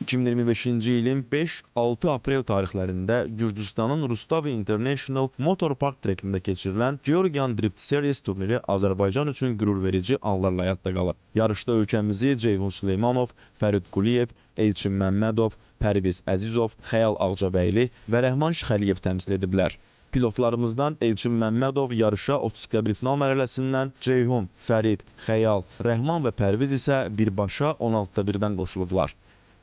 2025-ci ilin 5-6 aprel tarixlərində Gürcüstanın Rustavi International Motor Park trekində keçirilən Georgian Drift Series turniri Azərbaycan üçün qürurverici anlarla yadda qalır. Yarışda ölkəmizi Ceyhun Süleymanov, Fərid Quliyev, Elçin Məmmədov, Pərviz Əzizov, Xəyal Ağcabəyli və Rəhman Şıxəliyev təmsil ediblər. Pilotlarımızdan Elçin Məmmədov yarışa 32 final mərhələsindən, Ceyhun, Fərid, Xəyal, Rəhman və Pərviz isə birbaşa 16-1-dən qoşulublar.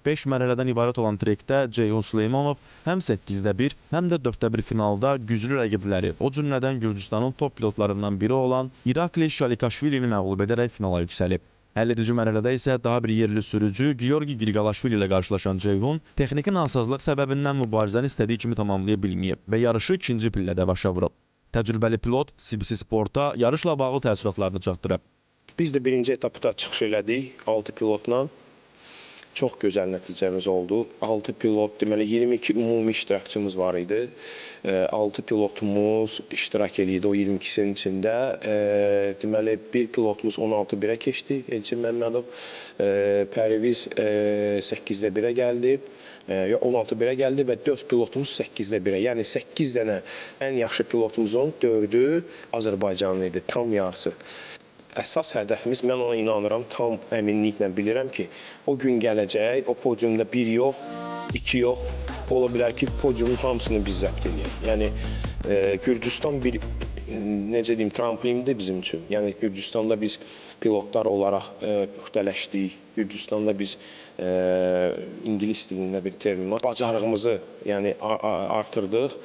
5 mərhələdən ibarət olan trekdə Ceyhun Süleymanov həm 8-1, həm də 4-1 finalda güclü rəqibləri, o cümlədən Gürcüstanın top pilotlarından biri olan İrakli Şalikaşvilini məğlub edərək finala yüksəlib. Həlledici mərhələdə isə daha bir yerli sürücü Georgi Qriqalaşvili ilə qarşılaşan Ceyhun texniki nasazlıq səbəbindən mübarizəni istədiyi kimi tamamlaya bilməyib və yarışı ikinci pillədə başa vurub. Təcrübəli pilot CBC Sporta yarışla bağlı təəssüratlarını çatdırıb. Biz də birinci etapda çıxış elədik 6 pilotla. Çox gözəl nəticəmiz oldu. 6 pilot, deməli 22 ümumi iştirakçımız var idi. 6 pilotumuz iştirak edirdi o 22-sinin içində. Deməli bir pilotumuz 16-1-ə keçdi, Elçin Məmmədov. Pərviz 8-1-ə gəldi. 16-1-ə gəldi və 4 pilotumuz 8-1-ə. Yəni 8 dənə ən yaxşı pilotumuzun 4-ü Azərbaycanlı idi, tam yarısı. Əsas hədəfimiz, mən ona inanıram, tam əminliklə bilirəm ki, o gün gələcək, o podiumda 1 yox, 2 yox, ola bilər ki, podiumun hamısını biz zəbt edəyik. Yəni, Gürcüstan bir, necə deyim, tramplindir bizim üçün. Yəni, Gürcüstanda biz pilotlar olaraq müxtələşdik, Gürcüstanda biz ingilis dilində bir termin var, bacarığımızı artırdıq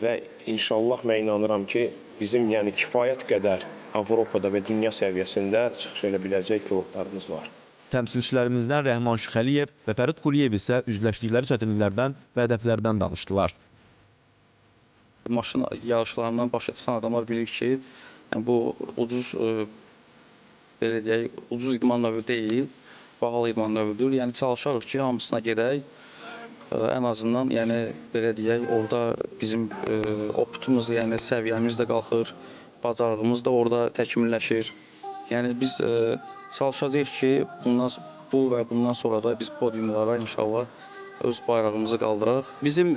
və inşallah mən inanıram ki, bizim kifayət qədər Avropada və dünya səviyyəsində çıxış elə biləcək pilotlarımız var. Təmsilçilərimizdən Rəhman Şıxəliyev və Fərid Quliyev isə üzləşdikləri çətinliklərdən və hədəflərdən danışdılar. Maşın yarışlarından başa çıxan adamlar bilir ki, bu ucuz idman növü deyil, bahalı idman növüdür. Yəni çalışarıq ki, hamısına gedək. Ən azından, belə deyək, orada bizim optumuz, səviyyəmiz də qalxır. Bacarığımız da orada təkmilləşir. Yəni biz çalışacağıq ki, bundan sonra da biz podiumlara inşallah öz bayrağımızı qaldıraq. Bizim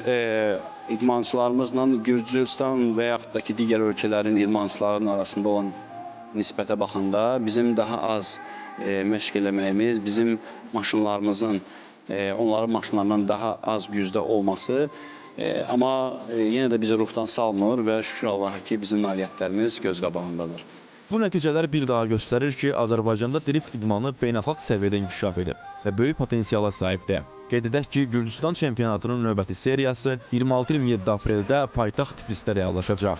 idmançılarımızla Gürcüstan və yaxud da ki, digər ölkələrin idmançılarının arasında olan nisbətə baxanda bizim daha az məşq eləməyimiz, bizim maşınlarımızın onların maşınlarından daha az gücdə olması, amma yenə də bizi ruhdan salmır və şükür Allaha ki, bizim nailiyyətlərimiz göz qabağındadır. Bu nəticələr bir daha göstərir ki, Azərbaycanda drift idmanı beynəlxalq səviyyədə inkişaf edib və böyük potensiala sahibdir. Qeyd edək ki, Gürcüstan çempionatının növbəti seriyası 26-27 apreldə paytaxt Tiflisdə reallaşacaq.